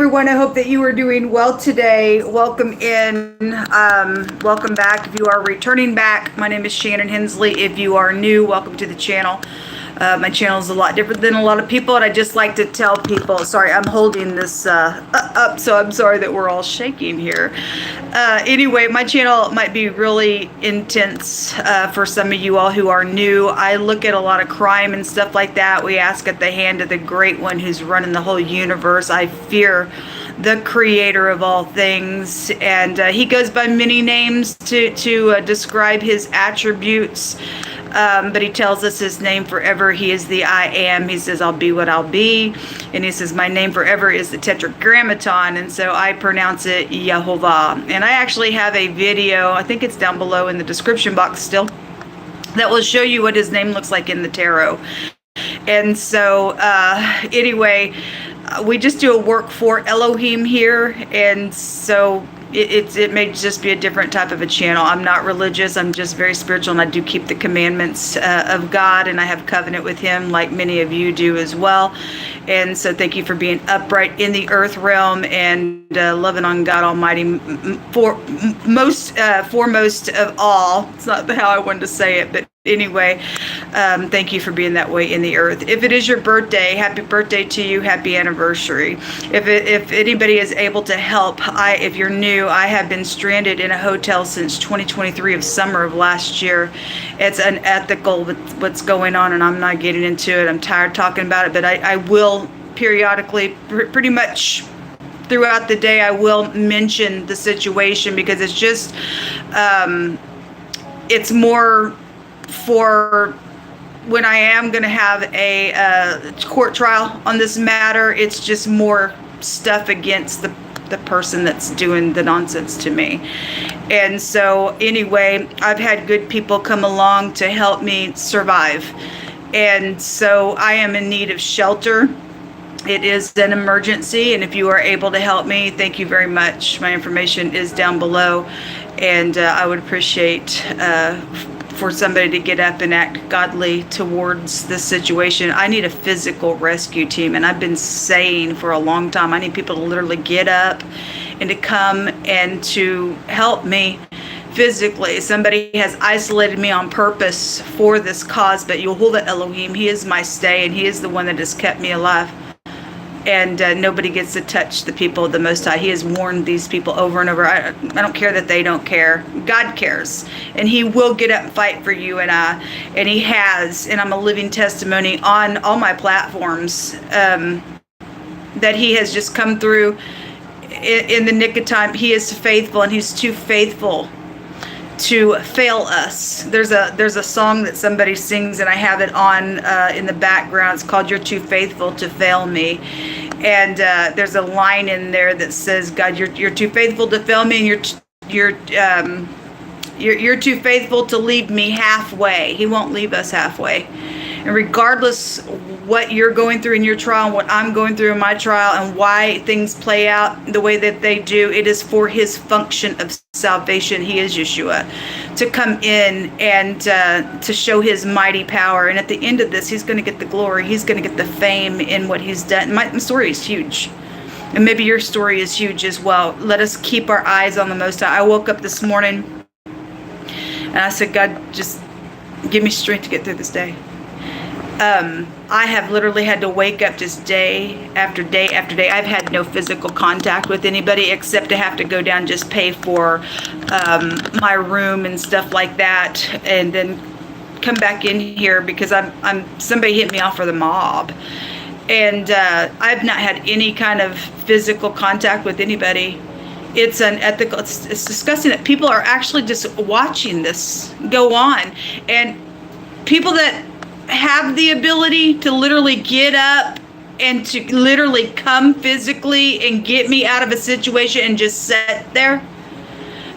everyone. I hope that you are doing well today. Welcome in. Welcome back. If you are returning back, my name is Shannon Hensley. If you are new, welcome to the channel. My channel is a lot different than a lot of people, and I just like to tell people, sorry, I'm holding this up, so I'm sorry that we're all shaking here. Anyway, my channel might be really intense for some of you all who are new. I look at a lot of crime and stuff like that. We ask at the hand of the great one who's running the whole universe. I fear the creator of all things, and he goes by many names to describe his attributes. But he tells us his name forever. He is the I am. He says, I'll be what I'll be. And he says, my name forever is the Tetragrammaton. And so I pronounce it Yehovah. And I actually have a video, I think it's down below in the description box still, that will show you what his name looks like in the tarot. And so anyway, we just do a work for Elohim here. And so it may just be a different type of a channel. I'm not religious. I'm just very spiritual, and I do keep the commandments of God, and I have covenant with him like many of you do as well. And so thank you for being upright in the earth realm and loving on God Almighty foremost of all. It's not how I wanted to say it, but anyway, thank you for being that way in the earth. If it is your birthday, happy birthday to you. Happy anniversary. If anybody is able to help, if you're new, I have been stranded in a hotel since 2023 of summer of last year. It's unethical with what's going on, and I'm not getting into it. I'm tired talking about it, but I will periodically, pretty much throughout the day, I will mention the situation, because it's just, it's more for when I am going to have a court trial on this matter. It's just more stuff against the person that's doing the nonsense to me. And so anyway, I've had good people come along to help me survive. And so I am in need of shelter. It is an emergency, and if you are able to help me, thank you very much. My information is down below, and I would appreciate for somebody to get up and act godly towards this situation. I need a physical rescue team, and I've been saying for a long time, I need people to literally get up and to come and to help me physically. Somebody has isolated me on purpose for this cause, but Yehovah Elohim, he is my stay, and he is the one that has kept me alive. And nobody gets to touch the people of the Most High. He has warned these people over and over. I don't care that they don't care. God cares. And he will get up and fight for you and I. And he has. And I'm a living testimony on all my platforms that he has just come through in the nick of time. He is faithful, and he's too faithful to fail us. There's a song that somebody sings, and I have it on in the background. It's called "You're Too Faithful to Fail Me," and there's a line in there that says, "God, you're too faithful to fail me, and you're too faithful to leave me halfway." He won't leave us halfway. And regardless what you're going through in your trial and what I'm going through in my trial and why things play out the way that they do, it is for his function of salvation. He is Yeshua, to come in and to show his mighty power. And at the end of this, he's going to get the glory. He's going to get the fame in what he's done. My story is huge. And maybe your story is huge as well. Let us keep our eyes on the Most High. I woke up this morning and I said, God, just give me strength to get through this day. I have literally had to wake up just day after day after day. I've had no physical contact with anybody except to have to go down, just pay for my room and stuff like that, and then come back in here because somebody hit me off for the mob. And I've not had any kind of physical contact with anybody. It's unethical. It's disgusting that people are actually just watching this go on. And people that have the ability to literally get up and to literally come physically and get me out of a situation and just sit there.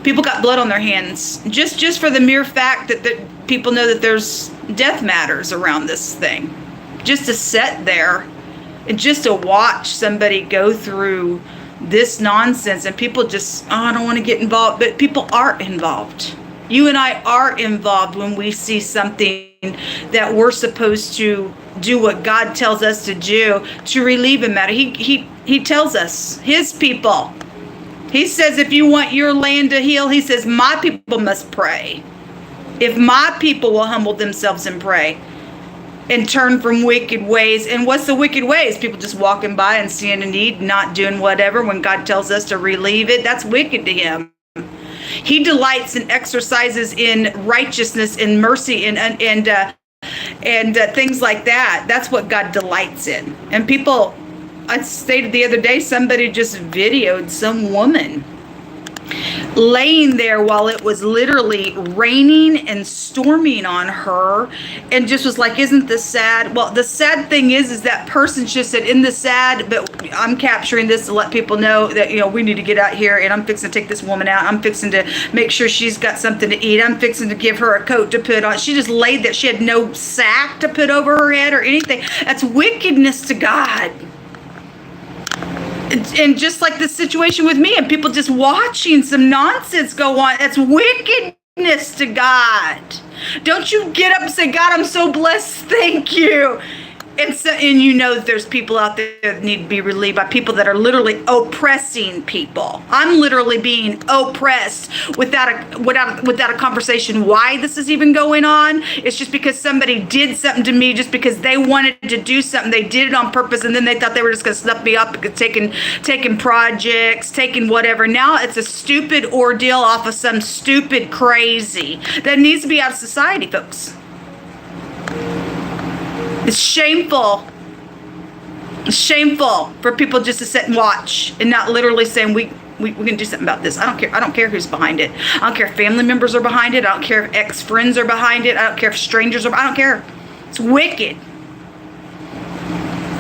People got blood on their hands just for the mere fact that people know that there's death matters around this thing. Just to sit there and just to watch somebody go through this nonsense, and people just, oh, I don't want to get involved, but people are involved. You and I are involved when we see something that we're supposed to do what God tells us to do to relieve him out of. He tells us, his people. He says, if you want your land to heal, he says, my people must pray. If my people will humble themselves and pray and turn from wicked ways. And what's the wicked ways? People just walking by and seeing a need, not doing whatever when God tells us to relieve it. That's wicked to him. He delights and exercises in righteousness and mercy and things like that. That's what God delights in. And people, I stated the other day, somebody just videoed some woman laying there while it was literally raining and storming on her, and just was like, isn't this sad? Well, the sad thing is that person just said, in the sad, but I'm capturing this to let people know that, we need to get out here, and I'm fixing to take this woman out. I'm fixing to make sure she's got something to eat. I'm fixing to give her a coat to put on. She just laid there. She had no sack to put over her head or anything. That's wickedness to God. And just like the situation with me and people just watching some nonsense go on, that's wickedness to God. Don't you get up and say, God, I'm so blessed. Thank you. And that there's people out there that need to be relieved by people that are literally oppressing people. I'm literally being oppressed without a conversation why this is even going on. It's just because somebody did something to me, just because they wanted to do something. They did it on purpose, and then they thought they were just going to snuff me up, taking projects, taking whatever. Now it's a stupid ordeal off of some stupid crazy that needs to be out of society, folks. It's shameful. It's shameful for people just to sit and watch and not literally saying we can do something about this. I don't care who's behind it. I don't care if family members are behind it. I don't care if ex-friends are behind it. I don't care if strangers are. I don't care. It's wicked.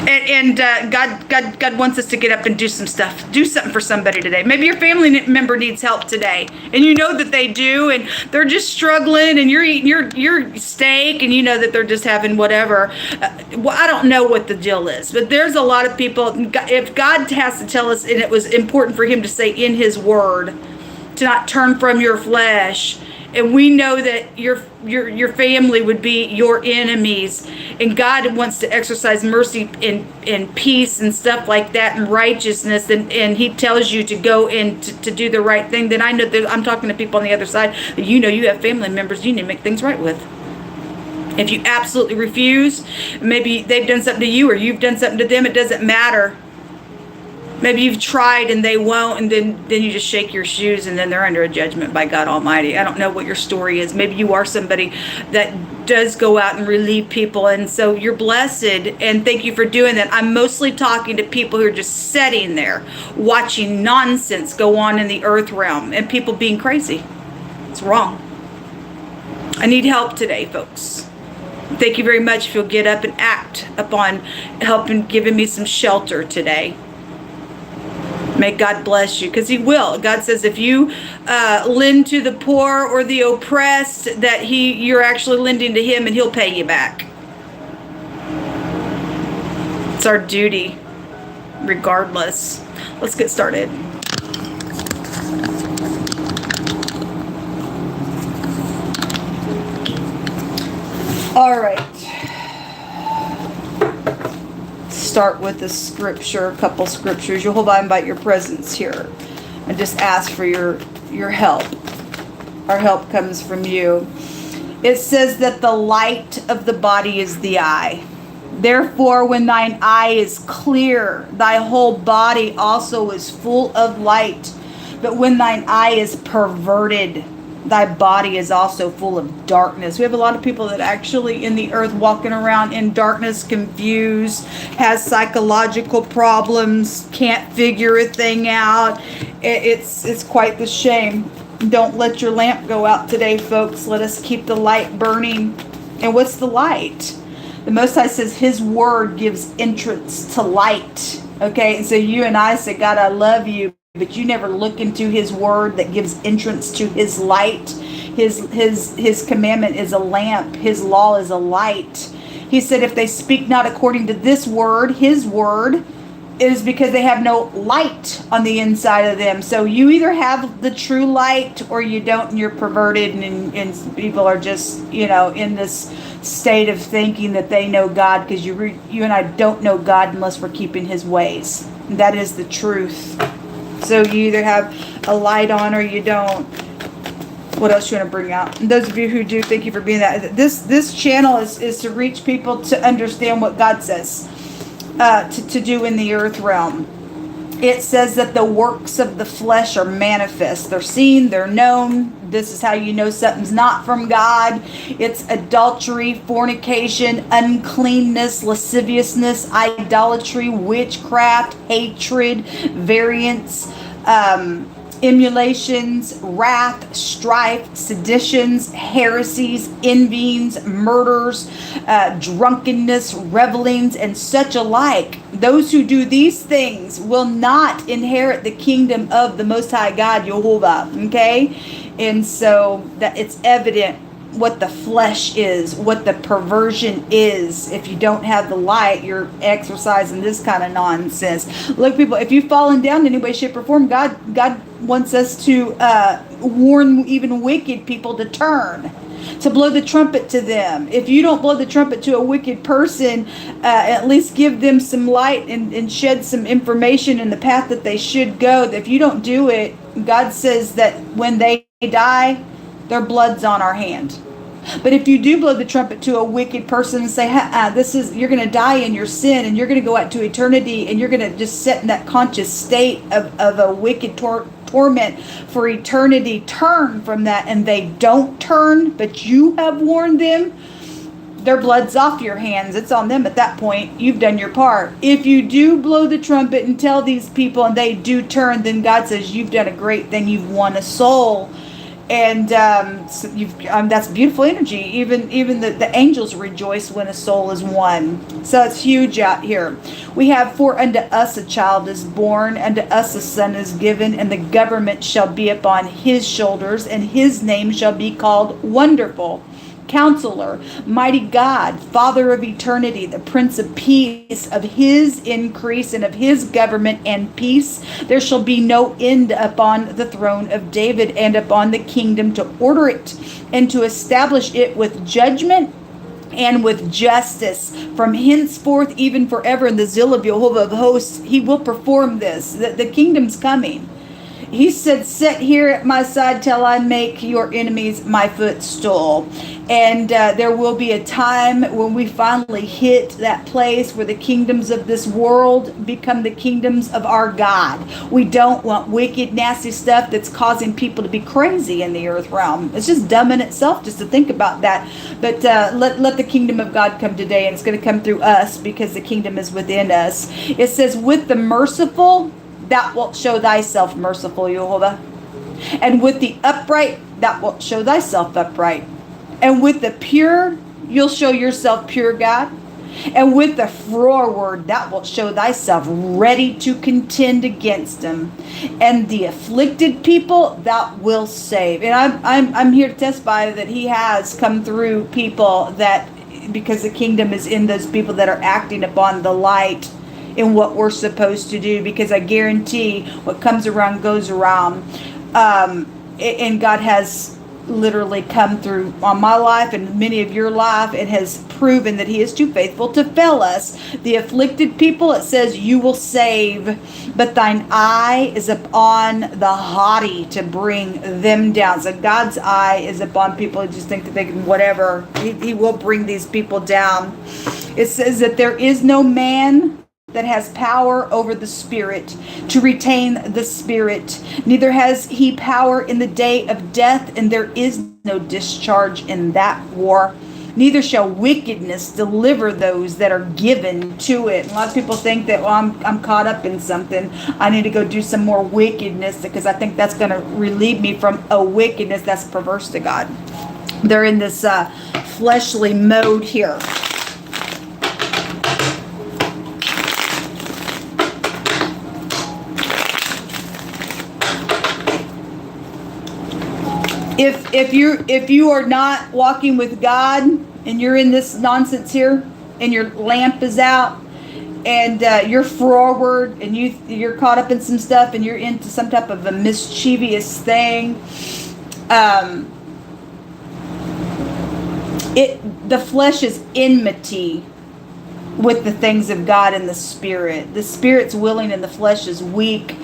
And God wants us to get up and do some stuff. Do something for somebody today. Maybe your family member needs help today, and you know that they do, and they're just struggling, and you're eating your steak, and you know that they're just having whatever. I don't know what the deal is, but there's a lot of people. If God has to tell us, and it was important for him to say in his word, to not turn from your flesh. And we know that your family would be your enemies. And God wants to exercise mercy and peace and stuff like that, and righteousness. And he tells you to go and to do the right thing. Then I know that I'm talking to people on the other side that you have family members you need to make things right with. If you absolutely refuse, maybe they've done something to you or you've done something to them, it doesn't matter. Maybe you've tried and they won't, and then you just shake your shoes, and then they're under a judgment by God Almighty. I don't know what your story is. Maybe you are somebody that does go out and relieve people, and so you're blessed, and thank you for doing that. I'm mostly talking to people who are just sitting there watching nonsense go on in the earth realm and people being crazy. It's wrong. I need help today, folks. Thank you very much if you'll get up and act upon helping, giving me some shelter today. May God bless you, because he will. God says if you lend to the poor or the oppressed, that you're actually lending to him, and he'll pay you back. It's our duty, regardless. Let's get started. All right. Start with a scripture, a couple scriptures. Jehovah, invite your presence here and just ask for your help. Our help comes from you. It says that the light of the body is the eye. Therefore, when thine eye is clear, thy whole body also is full of light. But when thine eye is perverted, thy body is also full of darkness. We have a lot of people that actually in the earth walking around in darkness, confused, has psychological problems, can't figure a thing out. It's quite the shame. Don't let your lamp go out today, folks. Let us keep the light burning. And what's the light? The Most High says his word gives entrance to light. Okay, and so you and I say, God, I love you. But you never look into his word that gives entrance to his light. His commandment is a lamp. His law is a light. He said if they speak not according to this word, his word, is because they have no light on the inside of them. So you either have the true light or you don't, and you're perverted, and people are just, in this state of thinking that they know God, because you and I don't know God unless we're keeping his ways. And that is the truth. So you either have a light on or you don't. What else you want to bring out? And those of you who do, thank you for being that. This channel is to reach people to understand what God says to do in the earth realm. It says that the works of the flesh are manifest. They're seen, they're known. This is how you know something's not from God. It's adultery, fornication, uncleanness, lasciviousness, idolatry, witchcraft, hatred, variance, emulations, wrath, strife, seditions, heresies, envyings, murders, drunkenness, revelings, and such alike. Those who do these things will not inherit the kingdom of the Most High God, Jehovah. Okay? And so that it's evident what the flesh is, what the perversion is. If you don't have the light, you're exercising this kind of nonsense. Look, people, if you've fallen down in any way, shape, or form, God wants us to warn even wicked people to turn, to blow the trumpet to them. If you don't blow the trumpet to a wicked person, at least give them some light and shed some information in the path that they should go. If you don't do it, God says that when they die, their blood's on our hand. But if you do blow the trumpet to a wicked person and say, you're going to die in your sin, and you're going to go out to eternity, and you're going to just sit in that conscious state of a wicked torment for eternity, turn from that, and they don't turn, but you have warned them, their blood's off your hands. It's on them at that point. You've done your part. If you do blow the trumpet and tell these people and they do turn, then God says you've done a great thing. You've won a soul. And that's beautiful energy. Even the angels rejoice when a soul is won. So it's huge out here. We have, for unto us a child is born, unto us a son is given, and the government shall be upon his shoulders, and his name shall be called Wonderful, Counselor, Mighty God, Father of eternity, the Prince of Peace. Of his increase and of his government and peace there shall be no end upon the throne of David and upon the kingdom, to order it and to establish it with judgment and with justice from henceforth even forever. In the zeal of Jehovah of hosts, he will perform this. The kingdom's coming. He said, sit here at my side till I make your enemies my footstool. And there will be a time when we finally hit that place where the kingdoms of this world become the kingdoms of our God. We don't want wicked, nasty stuff that's causing people to be crazy in the earth realm. It's just dumb in itself just to think about that. But let the kingdom of God come today, and it's going to come through us because the kingdom is within us. It says, with the merciful, thou wilt show thyself merciful, Jehovah. And with the upright, thou wilt show thyself upright. And with the pure, you'll show yourself pure, God. And with the froward, thou wilt show thyself ready to contend against them. And the afflicted people, thou wilt save. And I'm here to testify that he has come through people that, because the kingdom is in those people that are acting upon the light in what we're supposed to do, because I guarantee what comes around goes around. And God has literally come through on my life and many of your life, and has proven that he is too faithful to fail us. The afflicted people, it says, you will save, but thine eye is upon the haughty to bring them down. So God's eye is upon people who just think that they can whatever. He will bring these people down. It says that there is no man that has power over the spirit to retain the spirit, neither has he power in the day of death, and there is no discharge in that war. Neither shall wickedness deliver those that are given to it. And a lot of people think that, well, I'm caught up in something, I need to go do some more wickedness, because I think that's going to relieve me from a wickedness that's perverse to God. They're in this fleshly mode here. If you are not walking with God and you're in this nonsense here and your lamp is out, and you're forward, and you're caught up in some stuff, and you're into some type of a mischievous thing. The flesh is enmity with the things of God and the spirit. The spirit's willing and the flesh is weak,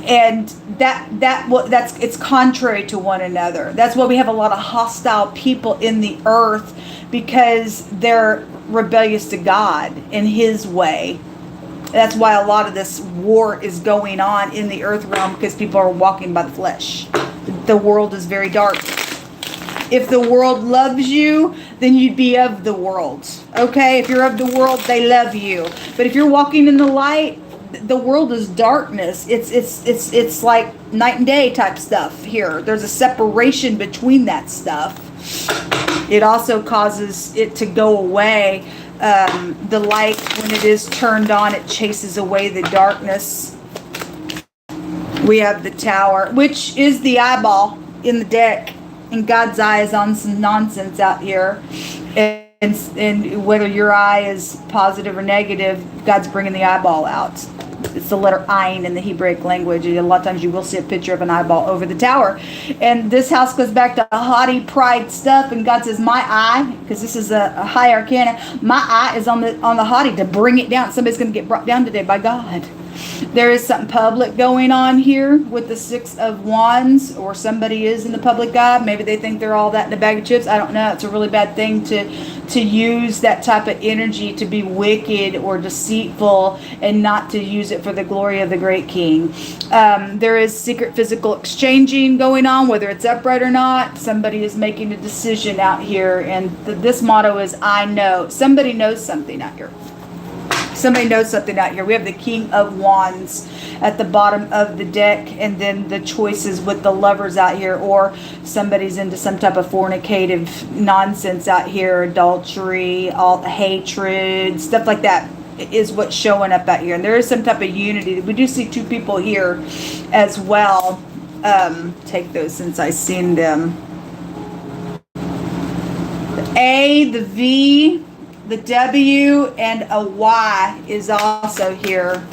and it's contrary to one another. That's why we have a lot of hostile people in the earth, because they're rebellious to God in His way. That's why a lot of this war is going on in the earth realm, because people are walking by the flesh. The world is very dark. If the world loves you, then you'd be of the world. Okay? If you're of the world, they love you. But if you're walking in the light, the world is darkness. It's like night and day type stuff here. There's a separation between that stuff. It also causes it to go away. The light, when it is turned on, it chases away the darkness. We have the tower, which is the eyeball in the deck. And God's eye is on some nonsense out here. And whether your eye is positive or negative, God's bringing the eyeball out. It's the letter Ayin in the Hebraic language. A lot of times you will see a picture of an eyeball over the tower. And this house goes back to haughty pride stuff. And God says, my eye, because this is a high arcana, my eye is on the haughty to bring it down. Somebody's going to get brought down today by God. There is something public going on here with the Six of Wands, or somebody is in the public eye. Maybe they think they're all that in a bag of chips. I don't know. It's a really bad thing to use that type of energy to be wicked or deceitful, and not to use it for the glory of the great King. There is secret physical exchanging going on, whether it's upright or not. Somebody is making a decision out here, and this motto is, I know. Somebody knows something out here. Somebody knows something out here. We have the King of Wands at the bottom of the deck, and then the choices with the lovers out here, or somebody's into some type of fornicative nonsense out here, adultery, all hatred, stuff like that is what's showing up out here. And there is some type of unity. We do see two people here as well. Take those since I've seen them. The A, the V, the W, and a Y is also here.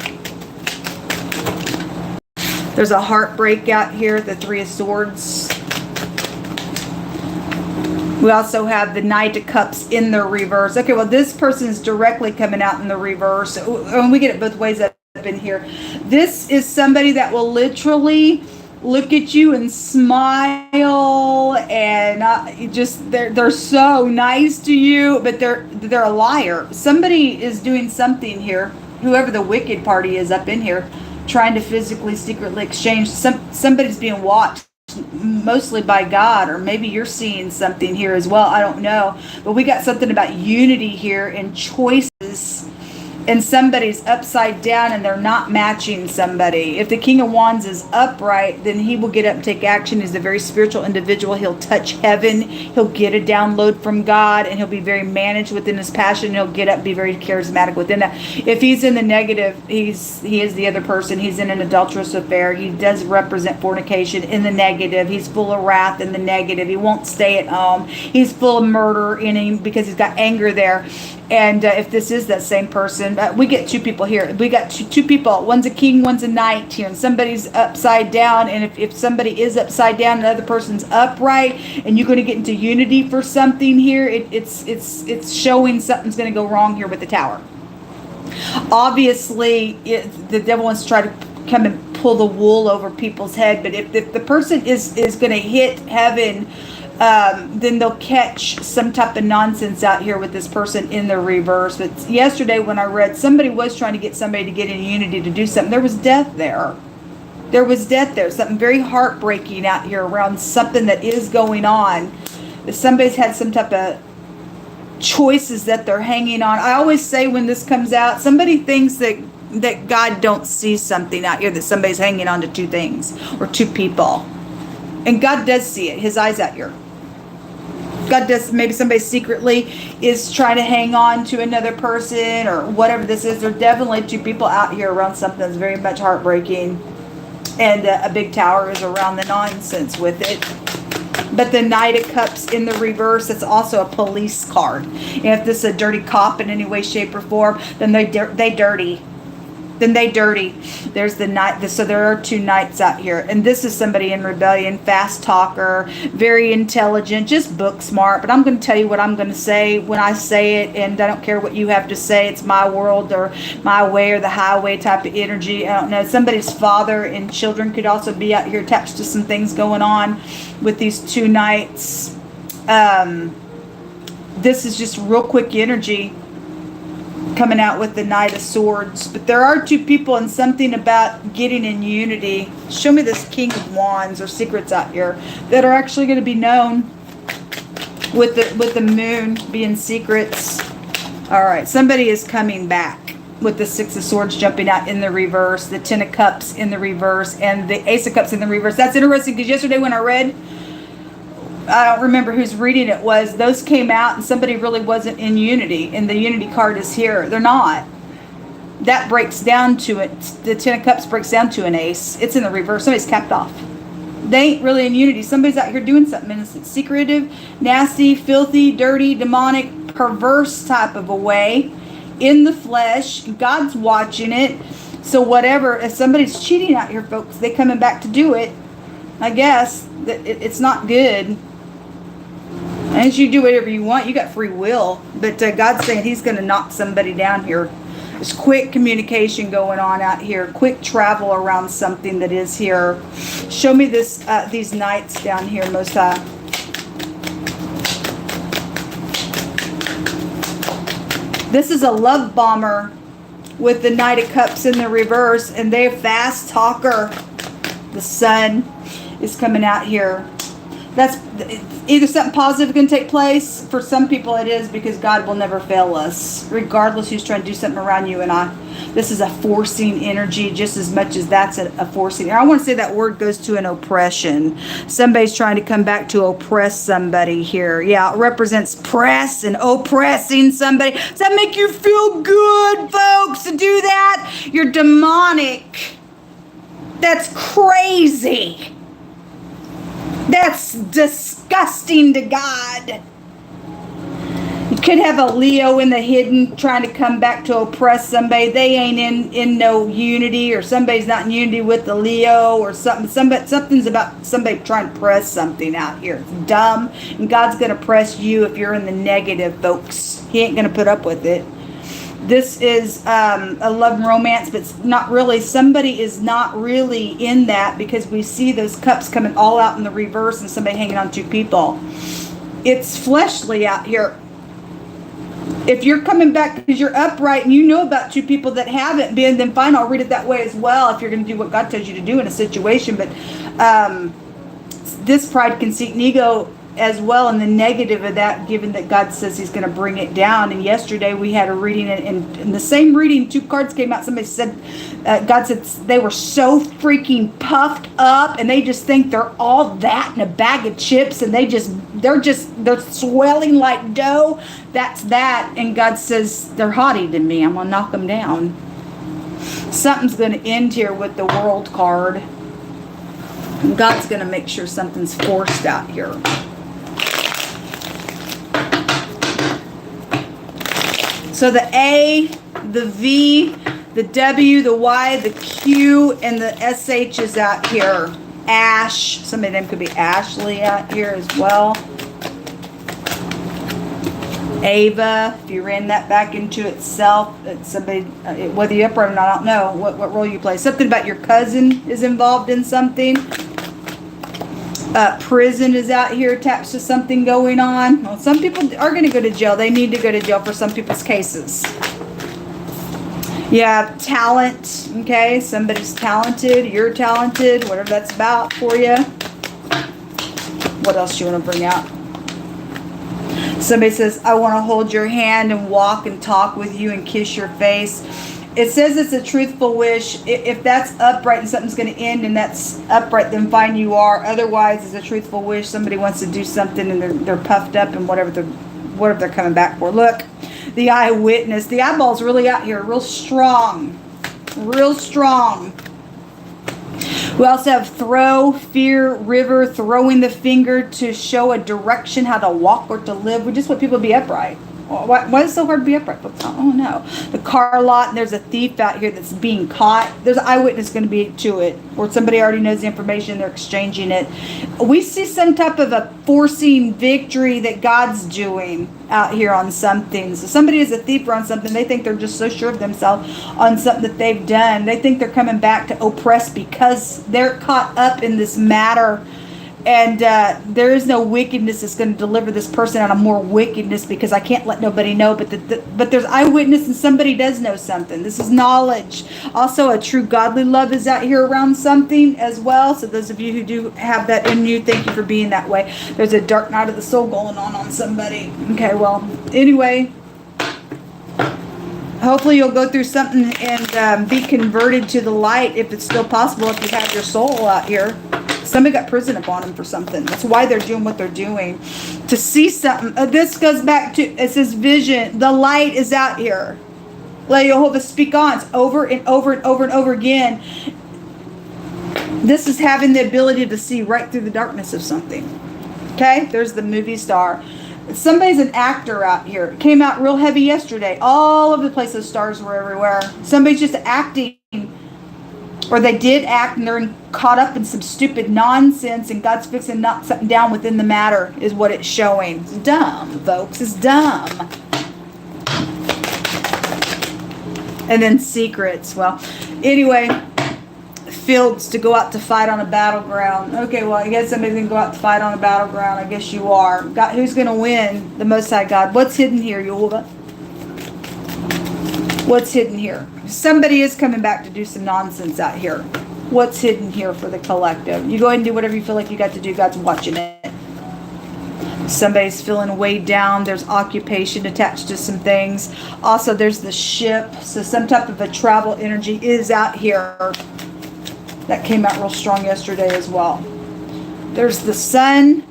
There's a heartbreak out here, the Three of Swords. We also have the Knight of Cups in the reverse. Okay, well, this person is directly coming out in the reverse. And we get it both ways up in here. This is somebody that will literally look at you and smile, and they're so nice to you, but they're a liar. Somebody is doing something here, whoever the wicked party is up in here, trying to physically secretly exchange. Somebody's being watched, mostly by God, or maybe you're seeing something here as well. I don't know, but we got something about unity here and choices. And somebody's upside down and they're not matching somebody. If the King of Wands is upright, then he will get up and take action. He's a very spiritual individual. He'll touch heaven. He'll get a download from God, and he'll be very managed within his passion. He'll get up and be very charismatic within that. If he's in the negative, he is the other person. He's in an adulterous affair. He does represent fornication in the negative. He's full of wrath in the negative. He won't stay at home. He's full of murder in him because he's got anger there. And if this is that same person, we get two people here. We got two people. One's a king, one's a knight here. And somebody's upside down. And if somebody is upside down and the other person's upright, and you're going to get into unity for something here, it's showing something's going to go wrong here with the tower. Obviously, the devil wants to try to come and pull the wool over people's head. But if the person is going to hit heaven, then they'll catch some type of nonsense out here with this person in the reverse. But yesterday when I read, somebody was trying to get somebody to get in unity to do something. There was death there. There was death there. Something very heartbreaking out here around something that is going on. Somebody's had some type of choices that they're hanging on. I always say when this comes out, somebody thinks that God don't see something out here, that somebody's hanging on to two things or two people. And God does see it. His eye's out here. God does. Maybe somebody secretly is trying to hang on to another person or whatever this is. There are definitely two people out here around something that's very much heartbreaking. And a big tower is around the nonsense with it. But the Knight of Cups in the reverse, it's also a police card. And if this is a dirty cop in any way, shape, or form, then they dirty. Then they dirty. There's the Knight. So there are two Knights out here. And this is somebody in rebellion, fast talker, very intelligent, just book smart. But I'm going to tell you what I'm going to say when I say it. And I don't care what you have to say. It's my world or my way or the highway type of energy. I don't know. Somebody's father and children could also be out here attached to some things going on with these two Knights. This is just real quick energy coming out with the Knight of Swords. But there are two people and something about getting in unity. Show me this King of Wands or secrets out here that are actually going to be known with the moon being secrets. All right, somebody is coming back with the Six of Swords jumping out in the reverse, the Ten of Cups in the reverse, and the Ace of Cups in the reverse. That's interesting because yesterday when I read, I don't remember whose reading it was, those came out and somebody really wasn't in unity, and the unity card is here. They're not. That breaks down to it. The Ten of Cups breaks down to an ace. It's in the reverse. Somebody's capped off. They ain't really in unity. Somebody's out here doing something innocent, secretive, nasty, filthy, dirty, demonic, perverse type of a way in the flesh. God's watching it. So whatever, if somebody's cheating out here, folks, they coming back to do it. I guess that it's not good. And you do whatever you want. You got free will. But God's saying he's going to knock somebody down here. There's quick communication going on out here. Quick travel around something that is here. Show me this. These Knights down here, Most High. This is a love bomber with the Knight of Cups in the reverse. And they're a fast talker. The Sun is coming out here. That's either something positive going to take place. For some people it is, because God will never fail us, regardless who's trying to do something around you and I. This is a forcing energy just as much as that's a forcing. I want to say that word goes to an oppression. Somebody's trying to come back to oppress somebody here. Yeah, it represents press and oppressing somebody. Does that make you feel good, folks, to do that? You're demonic. That's crazy. That's disgusting to God. You could have a Leo in the hidden trying to come back to oppress somebody. They ain't in no unity, or somebody's not in unity with the Leo or something. Something's about somebody trying to press something out here. It's dumb. And God's going to press you if you're in the negative, folks. He ain't going to put up with it. This is a love and romance, but it's not really. Somebody is not really in that, because we see those cups coming all out in the reverse and somebody hanging on two people. It's fleshly out here. If you're coming back because you're upright and you know about two people that haven't been, then fine, I'll read it that way as well if you're going to do what God tells you to do in a situation. But this pride, conceit, and ego as well, and the negative of that, given that God says he's going to bring it down. And yesterday we had a reading, and in the same reading, two cards came out. Somebody said, God said they were so freaking puffed up, and they just think they're all that in a bag of chips, and they're swelling like dough. That's that. And God says they're haughty to me. I'm going to knock them down. Something's going to end here with the World card. And God's going to make sure something's forced out here. So the A, the V, the W, the Y, the Q, and the SH is out here. Ash. Some of them could be Ashley out here as well. Ava, if you ran that back into itself, it's somebody, whether you're upright or not, I don't know what role you play. Something about your cousin is involved in something. Prison is out here attached to something going on. Well, some people are going to go to jail. They need to go to jail for some people's cases. Yeah, talent. Okay, somebody's talented. You're talented. Whatever that's about for you. What else do you want to bring out? Somebody says, I want to hold your hand and walk and talk with you and kiss your face. It says it's a truthful wish. If that's upright and something's going to end and that's upright, then fine, you are. Otherwise, it's a truthful wish. Somebody wants to do something and they're puffed up and whatever they're coming back for. Look, the eyewitness. The eyeball's really out here. Real strong. Real strong. We also have throw, fear, river, throwing the finger to show a direction, how to walk or to live. We just want people to be upright. Why is it so hard to be upright? Oh no. The car lot, and there's a thief out here that's being caught. There's an eyewitness going to be to it, or somebody already knows the information, they're exchanging it. We see some type of a forcing victory that God's doing out here on something. So somebody is a thief or on something, they think they're just so sure of themselves on something that they've done. They think they're coming back to oppress because they're caught up in this matter. And there is no wickedness that's going to deliver this person out of more wickedness, because I can't let nobody know. But there's eyewitness, and somebody does know something. This is knowledge. Also, a true godly love is out here around something as well. So those of you who do have that in you, thank you for being that way. There's a dark night of the soul going on somebody. Okay, well, anyway. Hopefully you'll go through something and be converted to the light, if it's still possible, if you have your soul out here. Somebody got prison upon them for something. That's why they're doing what they're doing. To see something. This goes back to, it says vision. The light is out here. Let Jehovah speak on. It's over and over and over and over again. This is having the ability to see right through the darkness of something. Okay? There's the movie star. Somebody's an actor out here. It came out real heavy yesterday. All over the place, the stars were everywhere. Somebody's just acting. Or they did act and they're caught up in some stupid nonsense, and God's fixing to knock something down within the matter is what it's showing. It's dumb, folks. It's dumb. And then secrets. Well, anyway, fields to go out to fight on a battleground. Okay, well, I guess somebody's going to go out to fight on a battleground. I guess you are. God, who's going to win? The Most High God. What's hidden here, Yehovah? What's hidden here? Somebody is coming back to do some nonsense out here. What's hidden here for the collective? You go ahead and do whatever you feel like you got to do. God's watching it. Somebody's feeling weighed down. There's occupation attached to some things. Also, there's the ship. So some type of a travel energy is out here. That came out real strong yesterday as well. There's the sun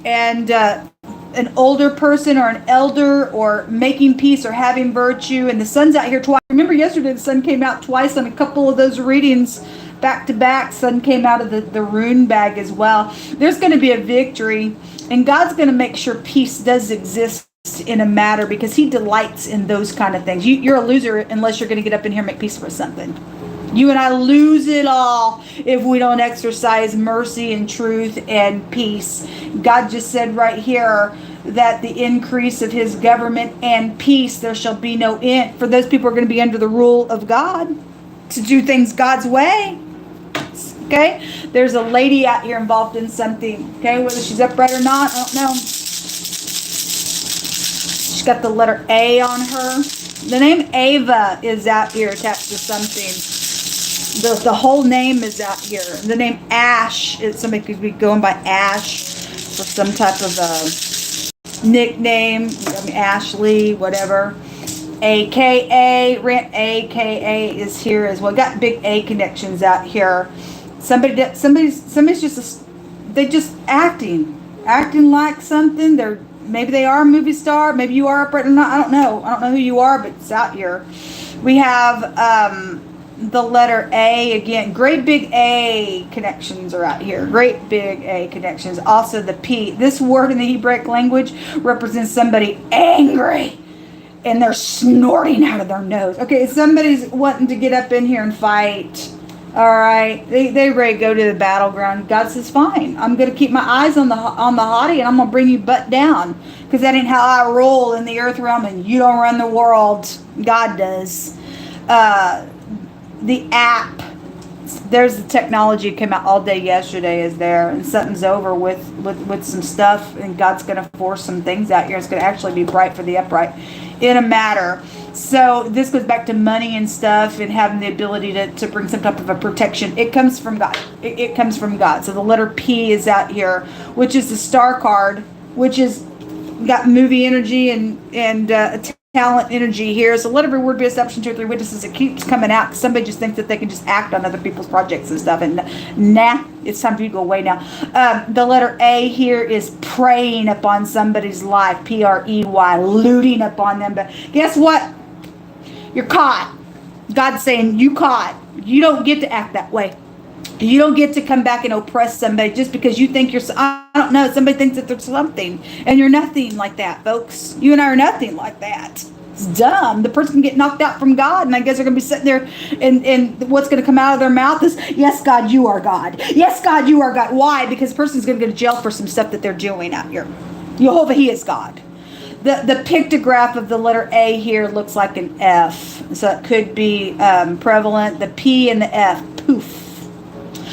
and an older person or an elder or making peace or having virtue, and the sun's out here twice. Remember yesterday the sun came out twice on a couple of those readings back to back. Sun came out of the rune bag as well. There's going to be a victory, and God's going to make sure peace does exist in a matter, because he delights in those kind of things. You're a loser unless you're going to get up in here and make peace for something. You and I lose it all if we don't exercise mercy and truth and peace. God just said right here that the increase of his government and peace, there shall be no end. For those people who are going to be under the rule of God, to do things God's way. Okay? There's a lady out here involved in something. Okay? Whether she's upright or not, I don't know. She's got the letter A on her. The name Ava is out here attached to something. The whole name is out here. The name Ash, somebody could be going by Ash for some type of a nickname. Ashley, whatever. AKA, AKA is here as well. Got big A connections out here. Somebody's just, they just acting like something. Maybe they are a movie star. Maybe you are upright or not. I don't know. I don't know who you are, but it's out here. We have the letter A again. Great big A connections are out here. Great big A connections. Also the P. This word in the Hebraic language represents somebody angry, and they're snorting out of their nose. Okay, somebody's wanting to get up in here and fight. All right, they ready to go to the battleground. God says, fine. I'm going to keep my eyes on the haughty, and I'm going to bring you butt down, because that ain't how I roll in the earth realm, and you don't run the world. God does. The app, there's the technology came out all day yesterday is there, and something's over with some stuff, and God's going to force some things out here. It's going to actually be bright for the upright in a matter. So this goes back to money and stuff, and having the ability to bring some type of a protection. It comes from God. It comes from God. So the letter P is out here, which is the star card, which is got movie energy and talent energy here. So let every word be established in 2 or 3 witnesses. It keeps coming out. Somebody just thinks that they can just act on other people's projects and stuff. And nah, it's time for you to go away now. The letter A here is preying upon somebody's life. P-R-E-Y, looting upon them. But guess what? You're caught. God's saying you caught. You don't get to act that way. You don't get to come back and oppress somebody just because you think you're, I don't know, somebody thinks that they're something. And you're nothing like that, folks. You and I are nothing like that. It's dumb. The person can get knocked out from God, and I guess they're going to be sitting there, and what's going to come out of their mouth is, yes, God, you are God. Yes, God, you are God. Why? Because the person's going to go to jail for some stuff that they're doing out here. Jehovah, he is God. The pictograph of the letter A here looks like an F. So it could be prevalent. The P and the F, poof.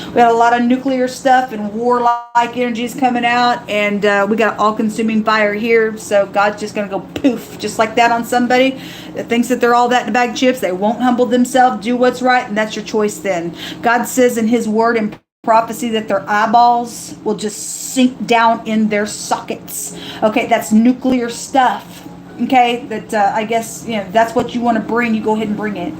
We got a lot of nuclear stuff and warlike energies coming out, and we got all-consuming fire here. So God's just going to go poof, just like that on somebody that thinks that they're all that in a bag of chips. They won't humble themselves, do what's right, and that's your choice then. God says in his word and prophecy that their eyeballs will just sink down in their sockets. Okay, that's nuclear stuff. Okay, that I guess, that's what you want to bring. You go ahead and bring it.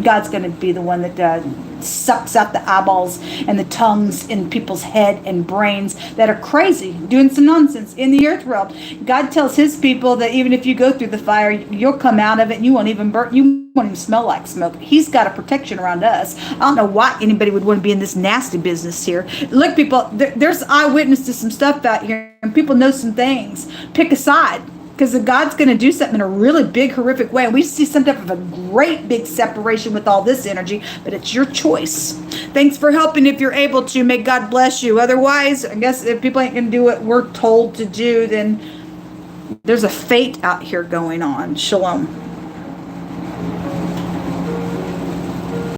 God's going to be the one that sucks out the eyeballs and the tongues in people's head and brains that are crazy, doing some nonsense in the earth realm. God tells his people that even if you go through the fire, you'll come out of it and you won't even burn. You won't even smell like smoke. He's got a protection around us. I don't know why anybody would want to be in this nasty business here. Look, people, there's eyewitness to some stuff out here, and people know some things. Pick a side. Because God's going to do something in a really big, horrific way. And we see some type of a great big separation with all this energy. But it's your choice. Thanks for helping if you're able to. May God bless you. Otherwise, I guess if people ain't going to do what we're told to do, then there's a fate out here going on. Shalom.